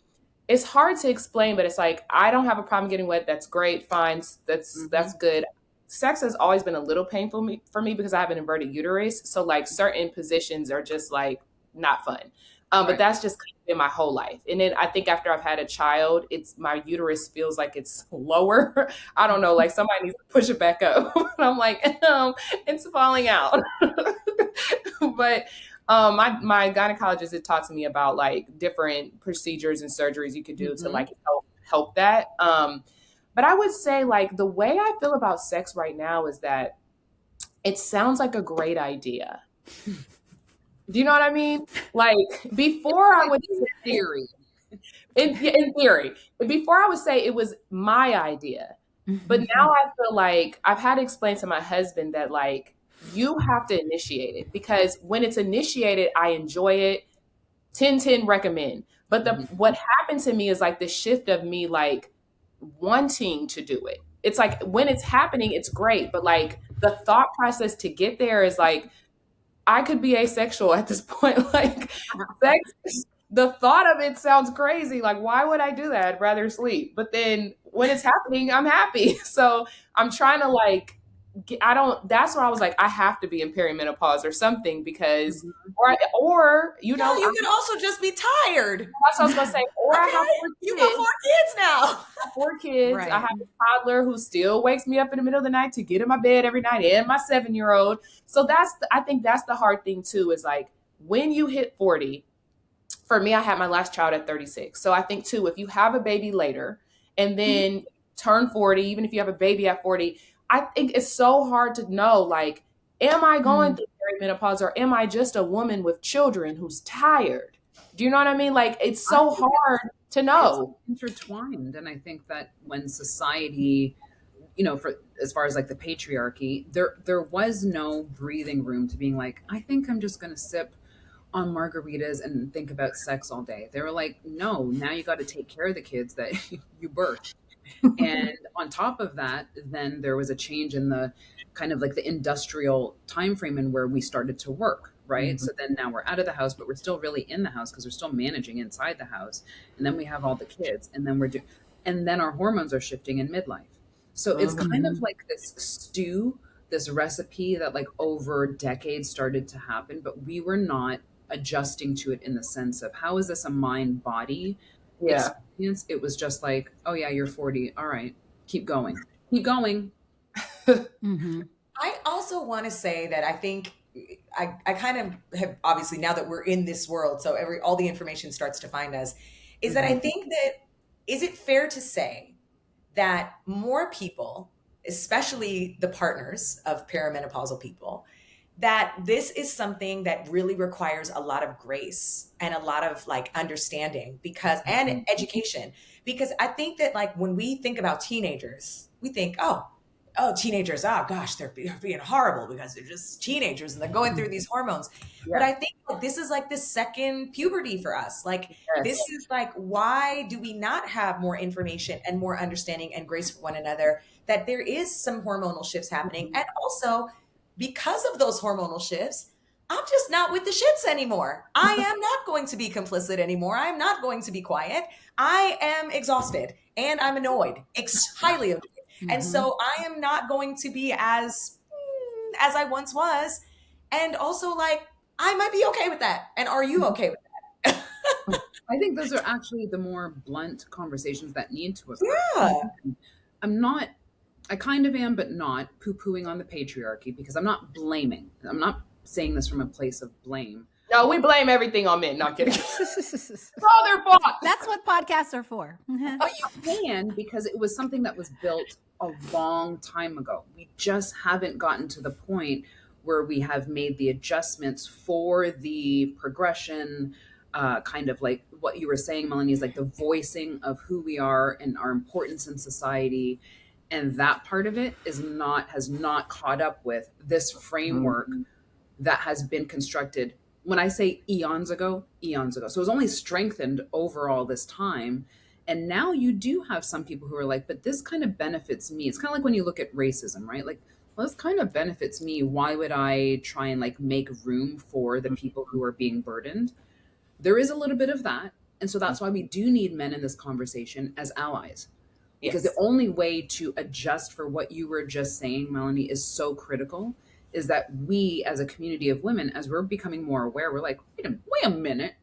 it's hard to explain, but it's like, I don't have a problem getting wet. That's great. Fine. That's good. Sex has always been a little painful for me because I have an inverted uterus. So like certain positions are just like not fun. But Right. that's just kind of been my whole life. And then I think after I've had a child, my uterus feels like it's lower. I don't know, like somebody needs to push it back up. And I'm like, it's falling out. But my gynecologist had talked to me about like different procedures and surgeries you could do to like help that. But I would say like the way I feel about sex right now is that it sounds like a great idea. Do you know what I mean? Like before I would In theory. in theory, before I would say it was my idea. But now I feel like I've had to explain to my husband that like you have to initiate it because when it's initiated, I enjoy it. 10/10 recommend. But what happened to me is like the shift of me like wanting to do it. It's like when it's happening, it's great. But like the thought process to get there is like I could be asexual at this point. Like sex, the thought of it sounds crazy. Like, why would I do that? I'd rather sleep. But then when it's happening, I'm happy. So I'm trying to like that's where I was like, I have to be in perimenopause or something because, or you No, know, you can also just be tired. that's what I was gonna say. Or I have Okay? You got 4 kids now. 4 kids. Right. I have a toddler who still wakes me up in the middle of the night to get in my bed every night, and my 7-year-old. So I think that's the hard thing too. Is like when you hit 40. For me, I had my last child at 36. So I think too, if you have a baby later and then turn 40, even if you have a baby at 40, I think it's so hard to know, like, am I going through perimenopause or am I just a woman with children who's tired? Do you know what I mean? Like, it's so hard to know. It's intertwined. And I think that when society, for as far as like the patriarchy, there was no breathing room to being like, I think I'm just going to sip on margaritas and think about sex all day. They were like, no, now you got to take care of the kids that you birthed. And on top of that, then there was a change in the kind of like the industrial time frame in where we started to work, right? So then now we're out of the house, but we're still really in the house because we're still managing inside the house. And then we have all the kids, and then and then our hormones are shifting in midlife. So it's kind of like this stew, this recipe that like over decades started to happen, but we were not adjusting to it in the sense of how is this a mind body experience. It was just like, oh yeah, you're 40, all right, keep going. I also want to say that I think I kind of have, obviously now that we're in this world, so all the information starts to find us, is that I think that, is it fair to say that more people, especially the partners of perimenopausal people, that this is something that really requires a lot of grace and a lot of like understanding and education, because I think that like when we think about teenagers, we think, oh, teenagers, oh gosh, they're being horrible because they're just teenagers and they're going through these hormones. But I think that this is like the second puberty for us. Like this is like, why do we not have more information and more understanding and grace for one another, that there is some hormonal shifts happening? And also, because of those hormonal shifts, I'm just not with the shits anymore. I am not going to be complicit anymore. I'm not going to be quiet. I am exhausted and I'm annoyed, highly annoyed. And so I am not going to be as I once was. And also like, I might be okay with that. And are you okay with that? I think those are actually the more blunt conversations that need to occur. Yeah. I kind of am, but not poo-pooing on the patriarchy, because I'm not blaming. I'm not saying this from a place of blame. No, we blame everything on men. No, I'm kidding. It's all their fault. That's what podcasts are for. But you can, because it was something that was built a long time ago. We just haven't gotten to the point where we have made the adjustments for the progression, kind of like what you were saying, Melanie, is like the voicing of who we are and our importance in society. And that part of it has not caught up with this framework that has been constructed, when I say eons ago. So it was only strengthened over all this time. And now you do have some people who are like, but this kind of benefits me. It's kind of like when you look at racism, right? Like, well, this kind of benefits me. Why would I try and like make room for the people who are being burdened? There is a little bit of that. And so that's why we do need men in this conversation as allies. Because the only way to adjust for what you were just saying, Melanie, is so critical, is that we as a community of women, as we're becoming more aware, we're like, wait a minute.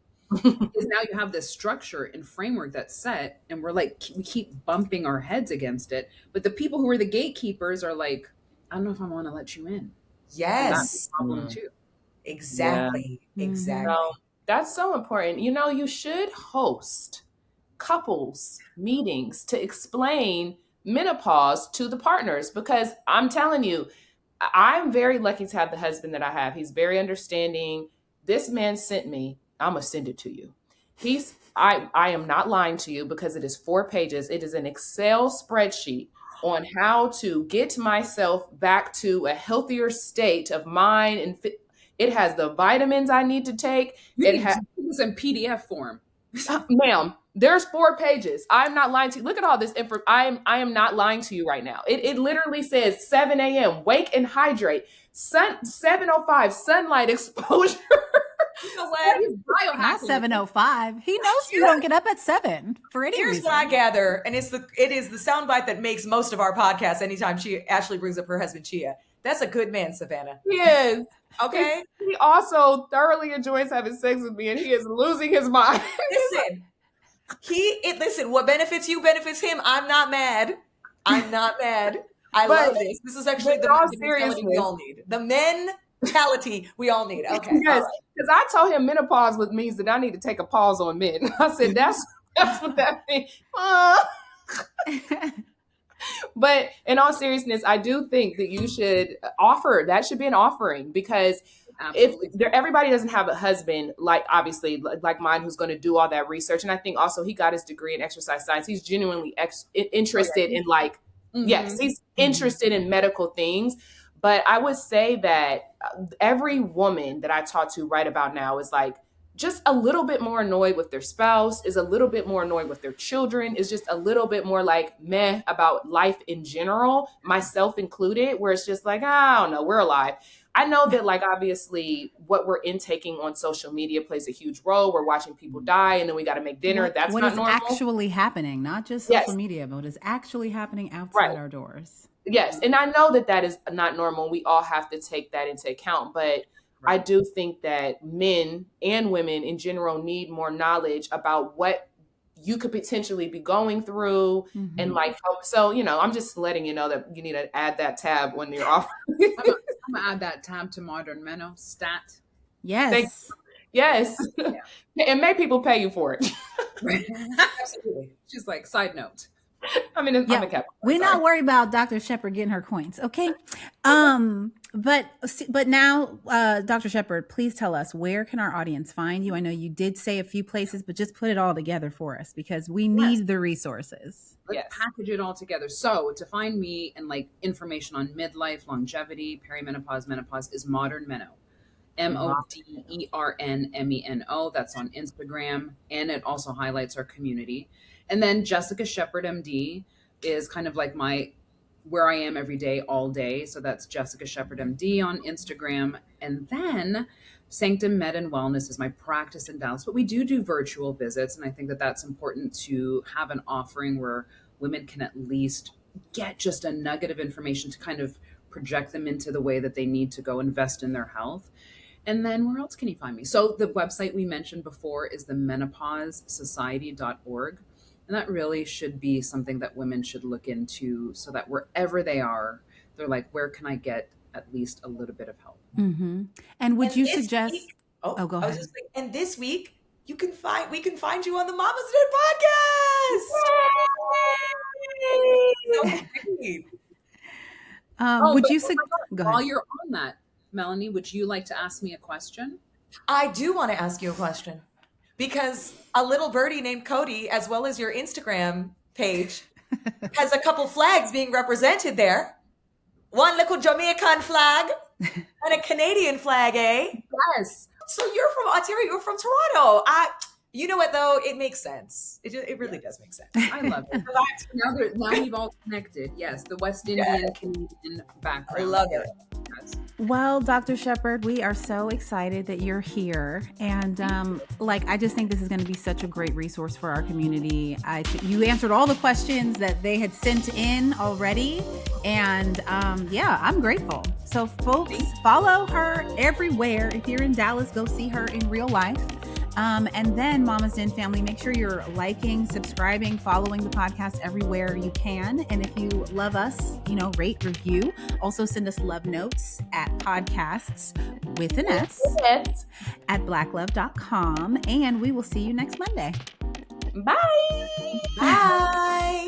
Because now you have this structure and framework that's set, and we keep bumping our heads against it. But the people who are the gatekeepers are like, I don't know if I want to let you in. And that's Yes, a problem too. exactly. Yeah. Exactly. No, that's so important. You know, you should host couples meetings to explain menopause to the partners, because I'm telling you, I'm very lucky to have the husband that I have. He's very understanding. This man sent me, I'm gonna send it to you. I am not lying to you, because it is 4 pages. It is an Excel spreadsheet on how to get myself back to a healthier state of mind and it has the vitamins I need to take. It has this in PDF form. Ma'am, there's 4 pages. I'm not lying to you. Look at all this info. I am not lying to you right now. It literally says 7 a.m. wake and hydrate. 7:05 sunlight exposure. You know what? Not 7:05. He knows you don't get up at 7 for any Here's reason. what I gather, and it is the soundbite that makes most of our podcasts anytime Ashley brings up her husband Chia. That's a good man, Savannah. He is. Okay? He also thoroughly enjoys having sex with me, and he is losing his mind. Listen, what benefits you benefits him. I'm not mad. I love this. This is actually the mentality we all need. The mentality we all need. Okay. Yes, because I told him menopause means that I need to take a pause on men. I said, that's what that means. But in all seriousness, I do think that you should that should be an offering, because everybody doesn't have a husband, obviously like mine, who's going to do all that research. And I think also he got his degree in exercise science. He's genuinely interested in yes, he's interested in medical things. But I would say that every woman that I talk to right about now is just a little bit more annoyed with their spouse, is a little bit more annoyed with their children, is just a little bit more meh about life in general, myself included, where it's just I don't know, we're alive. I know that obviously what we're intaking on social media plays a huge role. We're watching people die, and then we got to make dinner. That's not normal. What is actually happening, not just social media, but what is actually happening outside our doors. Yes. And I know that is not normal. We all have to take that into account. But I do think that men and women in general need more knowledge about what you could potentially be going through and help. So, I'm just letting you know that you need to add that tab when you're off. I'm going to add that tab to Modern Menno stat. Yes. Yes. Yeah. And make people pay you for it. Absolutely. She's side note. I mean, I'm a Capricorn. We're not worried about Dr. Shepard getting her coins, okay? But now, Dr. Shepard, please tell us, where can our audience find you? I know you did say a few places, but just put it all together for us, because we need the resources. Let's package it all together. So to find me and information on midlife, longevity, perimenopause, menopause is Modern Menno. MODERNMENO. That's on Instagram, and it also highlights our community. And then Jessica Shepard MD is kind of where I am every day, all day. So that's Jessica Shepard MD on Instagram. And then Sanctum Med and Wellness is my practice in Dallas. But we do virtual visits. And I think that that's important to have an offering where women can at least get just a nugget of information to kind of project them into the way that they need to go invest in their health. And then where else can you find me? So the website we mentioned before is the menopausesociety.org. And that really should be something that women should look into, so that wherever they are, they're where can I get at least a little bit of help? Mm-hmm. And would you suggest? Go ahead. And this week we can find you on the Mama's Den podcast. Would you suggest? While you're on that, Melanie, would you like to ask me a question? I do want to ask you a question. Because a little birdie named Codie, as well as your Instagram page, has a couple flags being represented there. One little Jamaican flag and a Canadian flag, eh? Yes. So you're from Ontario. You're from Toronto. You know what, though? It makes sense. It really does make sense. I love it. Now we've all connected. Yes, the West Indian, Canadian background. I love it. Yes. Well, Dr. Shepard, we are so excited that you're here. And I just think this is going to be such a great resource for our community. You answered all the questions that they had sent in already. And I'm grateful. So folks, follow her everywhere. If you're in Dallas, go see her in real life. And then Mama's Den family, make sure you're liking, subscribing, following the podcast everywhere you can. And if you love us, rate, review. Also send us love notes at podcasts with an S at blacklove.com. And we will see you next Monday. Bye. Bye.